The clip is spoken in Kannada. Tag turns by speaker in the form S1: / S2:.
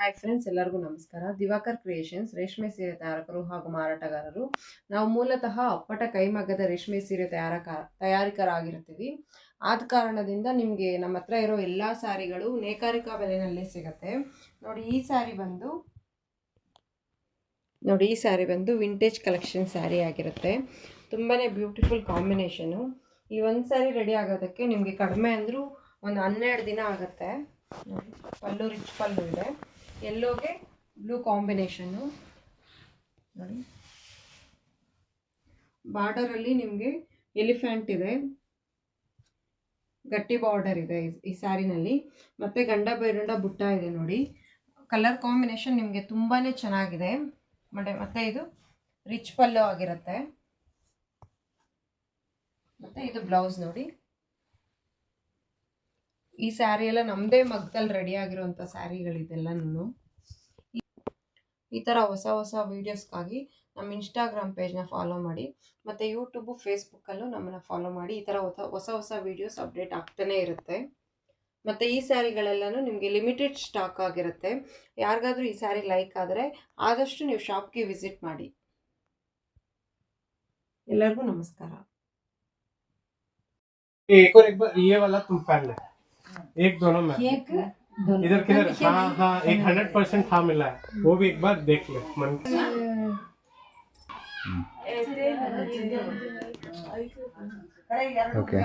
S1: ಹಾಯ್ ಫ್ರೆಂಡ್ಸ್, ಎಲ್ಲರಿಗೂ ನಮಸ್ಕಾರ. ದಿವಾಕರ್ ಕ್ರಿಯೇಷನ್ಸ್ ರೇಷ್ಮೆ ಸೀರೆ ತಯಾರಕರು ಹಾಗೂ ಮಾರಾಟಗಾರರು. ನಾವು ಮೂಲತಃ ಅಪ್ಪಟ ಕೈಮಗ್ಗದ ರೇಷ್ಮೆ ಸೀರೆ ತಯಾರಿಕರಾಗಿರ್ತೀವಿ. ಆದ ಕಾರಣದಿಂದ ನಿಮಗೆ ನಮ್ಮ ಹತ್ರ ಇರೋ ಎಲ್ಲ ಸ್ಯಾರಿಗಳು ನೇಕಾರಿಕಾ ಬೆಲೆನಲ್ಲಿ ಸಿಗುತ್ತೆ. ನೋಡಿ, ಈ ಸ್ಯಾರಿ ಬಂದು ವಿಂಟೇಜ್ ಕಲೆಕ್ಷನ್ ಸ್ಯಾರಿ ಆಗಿರುತ್ತೆ. ತುಂಬಾ ಬ್ಯೂಟಿಫುಲ್ ಕಾಂಬಿನೇಷನು. ಈ ಒಂದು ಸ್ಯಾರಿ ರೆಡಿ ಆಗೋದಕ್ಕೆ ನಿಮಗೆ ಕಡಿಮೆ ಅಂದರೂ ಒಂದು 12 ದಿನ ಆಗುತ್ತೆ. ನೋಡಿ, ಪಲ್ಲು ರಿಚ್ ಪಲ್ಲು ಇದೆ, ಯೆಲ್ಲೋಗೆ ಬ್ಲೂ ಕಾಂಬಿನೇಷನ್ನು. ನೋಡಿ, ಬಾರ್ಡರಲ್ಲಿ ನಿಮಗೆ ಎಲಿಫೆಂಟ್ ಇದೆ, ಗಟ್ಟಿ ಬಾರ್ಡರ್ ಇದೆ ಈ ಸ್ಯಾರಿನಲ್ಲಿ. ಮತ್ತು ಗಂಡ ಬೈರುಂಡ ಬುಟ್ಟ ಇದೆ. ನೋಡಿ, ಕಲರ್ ಕಾಂಬಿನೇಷನ್ ನಿಮಗೆ ತುಂಬಾ ಚೆನ್ನಾಗಿದೆ. ಮತ್ತು ಇದು ರಿಚ್ ಪಲ್ಲು ಆಗಿರುತ್ತೆ. ಮತ್ತು ಇದು ಬ್ಲೌಸ್. ನೋಡಿ, ಈ ಸ್ಯಾರಿ ಎಲ್ಲ ನಮ್ಮದೇ ಮಗ್ದಲ್ಲಿ ರೆಡಿ ಆಗಿರುವಂಥ ಸ್ಯಾರಿಗಳಿದೆಲ್ಲನೂ. ಈ ಥರ ಹೊಸ ಹೊಸ ವೀಡಿಯೋಸ್ಗಾಗಿ ನಮ್ಮ ಇನ್ಸ್ಟಾಗ್ರಾಮ್ ಪೇಜ್ನ ಫಾಲೋ ಮಾಡಿ, ಮತ್ತು ಯೂಟ್ಯೂಬು ಫೇಸ್ಬುಕ್ಕಲ್ಲೂ ನಮ್ಮನ್ನು ಫಾಲೋ ಮಾಡಿ. ಈ ಥರ ಹೊಸ ಹೊಸ ವೀಡಿಯೋಸ್ ಅಪ್ಡೇಟ್ ಆಗ್ತಾನೇ ಇರುತ್ತೆ. ಮತ್ತು ಈ ಸ್ಯಾರಿಗಳೆಲ್ಲನೂ ನಿಮಗೆ ಲಿಮಿಟೆಡ್ ಸ್ಟಾಕ್ ಆಗಿರುತ್ತೆ. ಯಾರಿಗಾದ್ರೂ ಈ ಸ್ಯಾರಿ ಲೈಕ್ ಆದರೆ ಆದಷ್ಟು ನೀವು ಶಾಪ್ಗೆ ವಿಸಿಟ್ ಮಾಡಿ. ಎಲ್ಲರಿಗೂ ನಮಸ್ಕಾರ.
S2: एक और एक बार ये वाला तुम पहन ले, एक दोनों में इधर किधर. हाँ हाँ, एक 100% हाँ मिला है, वो भी एक बार देख ले मन.
S3: Okay.